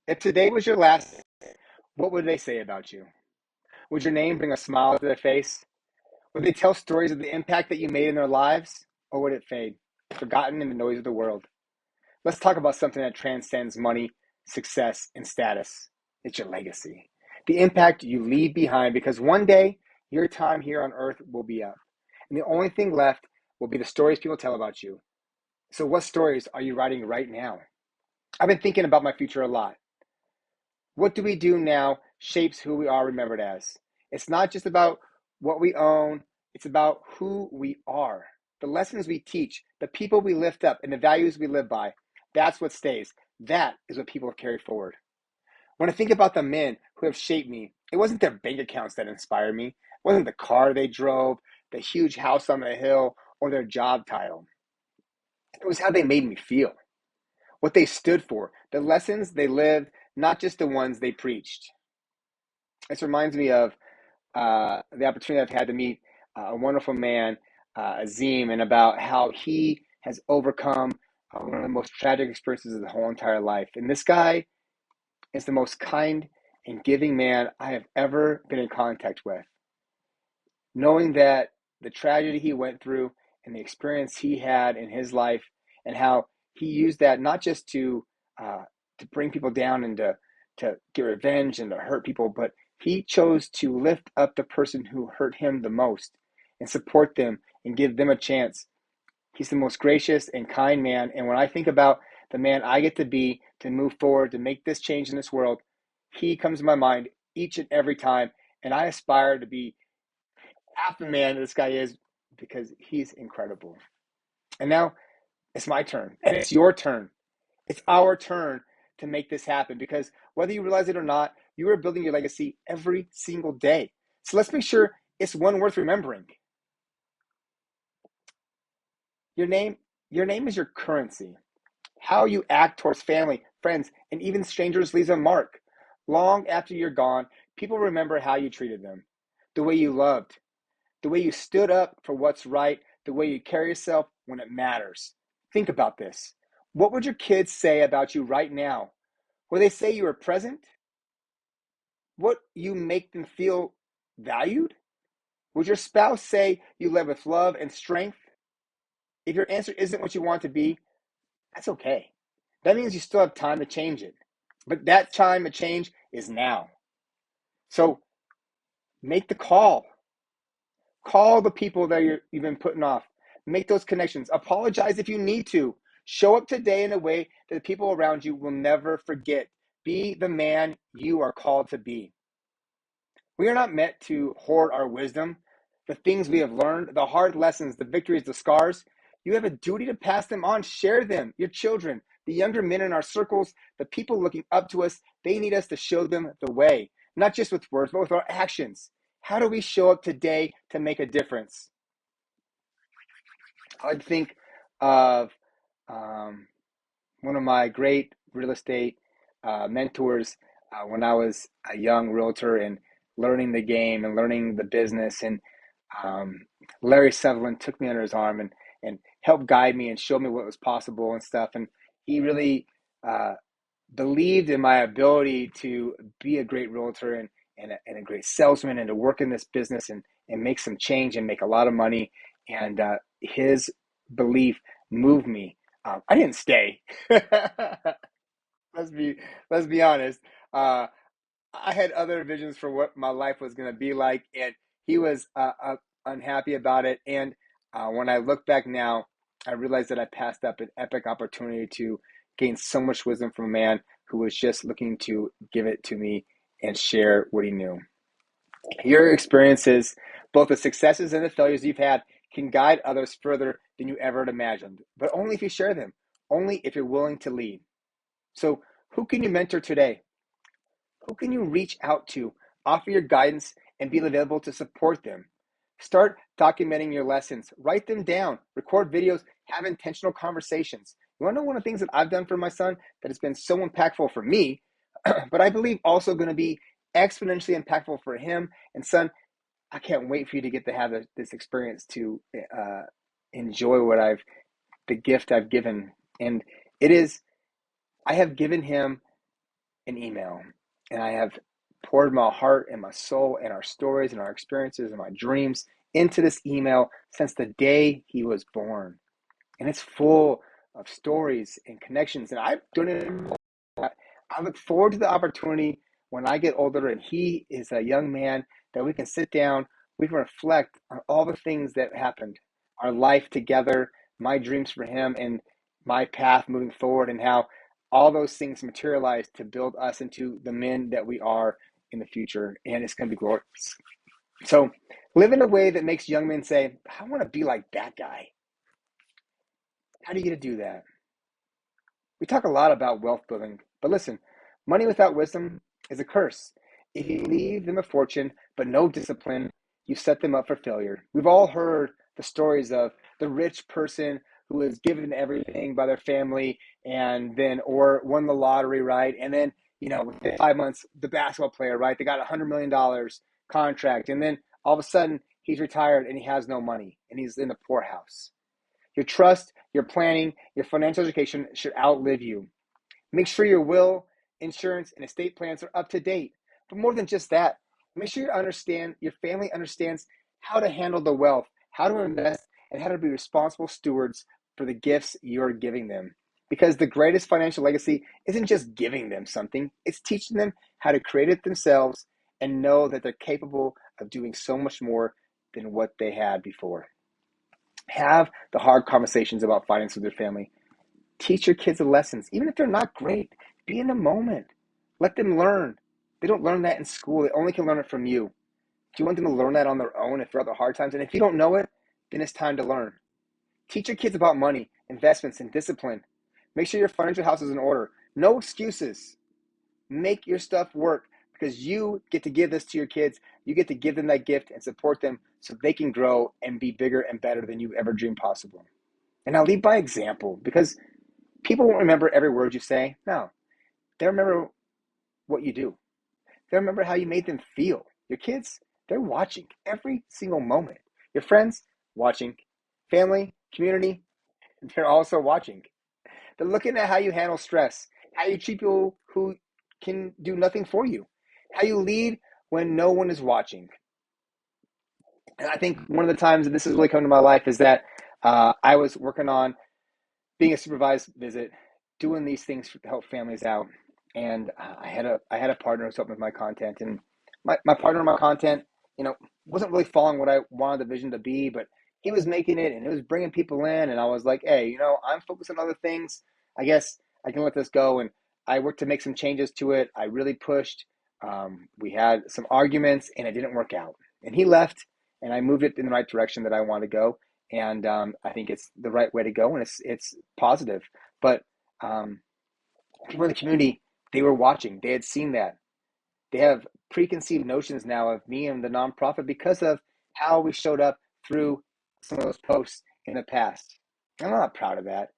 If today was your last, what would they say about you? Would your name bring a smile to their face? Would they tell stories of the impact that you made in their lives? Or would it fade, forgotten in the noise of the world? Let's talk about something that transcends money, success, and status. It's your legacy. The impact you leave behind, because one day your time here on earth will be up. And the only thing left will be the stories people tell about you. So, what stories are you writing right now? I've been thinking about my future a lot. What do we do now shapes who we are remembered as. It's not just about what we own, it's about who we are. The lessons we teach, the people we lift up, and the values we live by. That's what stays. That is what people carry forward. When I think about the men who have shaped me, it wasn't their bank accounts that inspired me. It wasn't the car they drove, the huge house on the hill, or their job title. It was how they made me feel, what they stood for, the lessons they lived, not just the ones they preached. This reminds me of the opportunity I've had to meet a wonderful man, Azim, and about how he has overcome one of the most tragic experiences of the whole entire life. And this guy is the most kind and giving man I have ever been in contact with. Knowing that the tragedy he went through and the experience he had in his life, and how he used that not just to bring people down and to get revenge and to hurt people, but he chose to lift up the person who hurt him the most and support them and give them a chance. He's the most gracious and kind man. And when I think about the man I get to be to move forward, to make this change in this world, he comes to my mind each and every time. And I aspire to be half the man this guy is because he's incredible. And now it's my turn and it's your turn. It's our turn to make this happen because whether you realize it or not, you are building your legacy every single day. So let's make sure it's one worth remembering. Your name, your name is your currency. How you act towards family, friends, and even strangers leaves a mark. Long after you're gone, people remember how you treated them, the way you loved, the way you stood up for what's right, the way you carry yourself when it matters. Think about this. What would your kids say about you right now? Will they say you were present? What you make them feel valued? Would your spouse say you led with love and strength? If your answer isn't what you want to be, that's okay. That means you still have time to change it. But that time to change is now. So make the call. Call the people that you've been putting off. Make those connections. Apologize if you need to. Show up today in a way that the people around you will never forget. Be the man you are called to be. We are not meant to hoard our wisdom, the things we have learned, the hard lessons, the victories, the scars. You have a duty to pass them on. Share them. Your children, the younger men in our circles, the people looking up to us, they need us to show them the way, not just with words, but with our actions. How do we show up today to make a difference? I'd think of um, one of my great real estate mentors when I was a young realtor and learning the game and learning the business. And um, Larry Sutherland took me under his arm and helped guide me and show me what was possible and stuff. And he really uh, believed in my ability to be a great realtor and a great salesman and to work in this business and make some change and make a lot of money. And his belief moved me. I didn't stay. let's be let's be honest. I had other visions for what my life was going to be like, and he was unhappy about it. And when I look back now, I realized that I passed up an epic opportunity to gain so much wisdom from a man who was just looking to give it to me and share what he knew. Your experiences, both the successes and the failures you've had, can guide others further than you ever had imagined, but only if you share them, only if you're willing to lead. So, who can you mentor today? Who can you reach out to, offer your guidance, and be available to support them? Start documenting your lessons, write them down, record videos, have intentional conversations. You want to know one of the things that I've done for my son that has been so impactful for me, but I believe also going to be exponentially impactful for him? And son, I can't wait for you to get to have this experience to enjoy the gift I've given. And it is, I have given him an email, and I have poured my heart and my soul and our stories and our experiences and my dreams into this email since the day he was born. And it's full of stories and connections. And I've done it. I look forward to the opportunity when I get older and he is a young man that we can sit down, we can reflect on all the things that happened, our life together, my dreams for him, and my path moving forward, and how all those things materialize to build us into the men that we are in the future. And it's going to be glorious. So live in a way that makes young men say, I want to be like that guy. How do you get to do that? We talk a lot about wealth building, but listen, money without wisdom is a curse. If you leave them a fortune but no discipline, you set them up for failure. We've all heard the stories of the rich person who was given everything by their family and then, or won the lottery, right? And then, within 5 months, the basketball player, right? They got $100 million contract. And then all of a sudden, he's retired and he has no money and he's in the poorhouse. Your trust, your planning, your financial education should outlive you. Make sure your will, insurance, and estate plans are up to date. But more than just that, make sure your family understands how to handle the wealth, how to invest, and how to be responsible stewards for the gifts you're giving them. Because the greatest financial legacy isn't just giving them something, it's teaching them how to create it themselves and know that they're capable of doing so much more than what they had before. Have the hard conversations about finance with your family. Teach your kids the lessons, even if they're not great. Be in the moment. Let them learn. They don't learn that in school. They only can learn it from you. Do you want them to learn that on their own and throughout the hard times? And if you don't know it, then it's time to learn. Teach your kids about money, investments, and discipline. Make sure your financial house is in order. No excuses. Make your stuff work because you get to give this to your kids. You get to give them that gift and support them so they can grow and be bigger and better than you ever dreamed possible. And now lead by example because people won't remember every word you say. No, they remember what you do. They remember how you made them feel. Your kids, they're watching every single moment. Your friends, watching. Family, community, they're also watching. They're looking at how you handle stress, how you treat people who can do nothing for you, how you lead when no one is watching. And I think one of the times that this has really come to my life is that I was working on being a supervised visit, doing these things to help families out. And I had a partner who was helping with my content, and my partner in my content, wasn't really following what I wanted the vision to be, but he was making it and it was bringing people in. And I was like, hey, I'm focused on other things. I guess I can let this go. And I worked to make some changes to it. I really pushed. We had some arguments and it didn't work out. And he left and I moved it in the right direction that I want to go. And I think it's the right way to go, and it's positive. But people in the community, they were watching. They had seen that. They have preconceived notions now of me and the nonprofit because of how we showed up through some of those posts in the past. I'm not proud of that,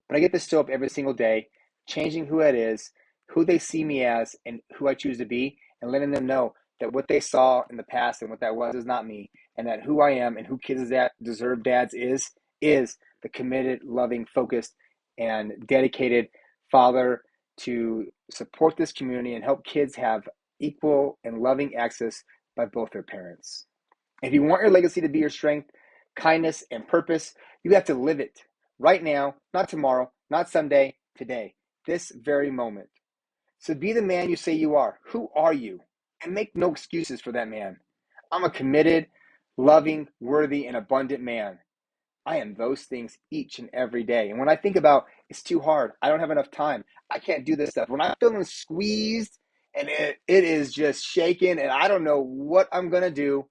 but I get to show up every single day, changing who it is, who they see me as, and who I choose to be, and letting them know that what they saw in the past and what that was is not me, and that who I am and who kids that deserve dads is the committed, loving, focused, and dedicated father to support this community and help kids have equal and loving access by both their parents. If you want your legacy to be your strength, kindness, and purpose, you have to live it right now, not tomorrow, not someday, today, this very moment. So be the man you say you are. Who are you? And make no excuses for that man. I'm a committed, loving, worthy, and abundant man. I am those things each and every day. And when I think about it's too hard, I don't have enough time, I can't do this stuff. When I'm feeling squeezed and it is just shaking and I don't know what I'm going to do,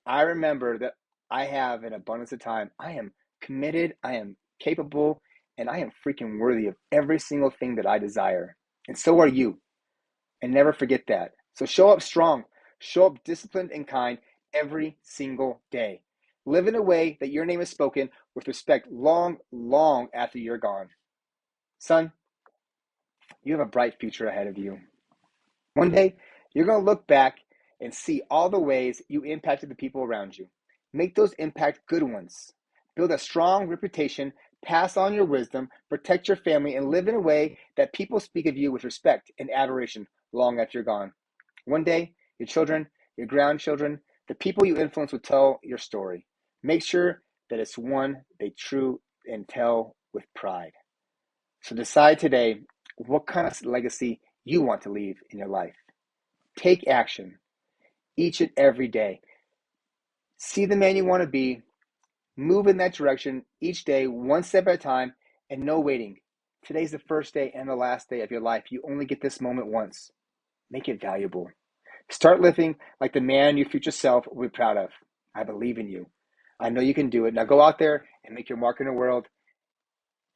I remember that I have an abundance of time. I am committed, I am capable, and I am freaking worthy of every single thing that I desire. And so are you. And never forget that. So show up strong, show up disciplined and kind every single day. Live in a way that your name is spoken with respect long, long after you're gone. Son, you have a bright future ahead of you. One day, you're going to look back and see all the ways you impacted the people around you. Make those impact good ones. Build a strong reputation Pass on your wisdom, protect your family, and live in a way that people speak of you with respect and adoration long after you're gone. One day, your children, your grandchildren, the people you influence will tell your story. Make sure that it's one they true and tell with pride. So decide today what kind of legacy you want to leave in your life. Take action each and every day. See the man you want to be, move in that direction each day, one step at a time, and no waiting. Today's the first day and the last day of your life. You only get this moment once. Make it valuable. Start living like the man your future self will be proud of. I believe in you. I know you can do it. Now go out there and make your mark in the world,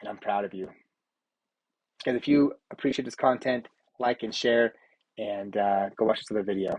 and I'm proud of you. Guys, if you appreciate this content, like and share, and go watch this other video.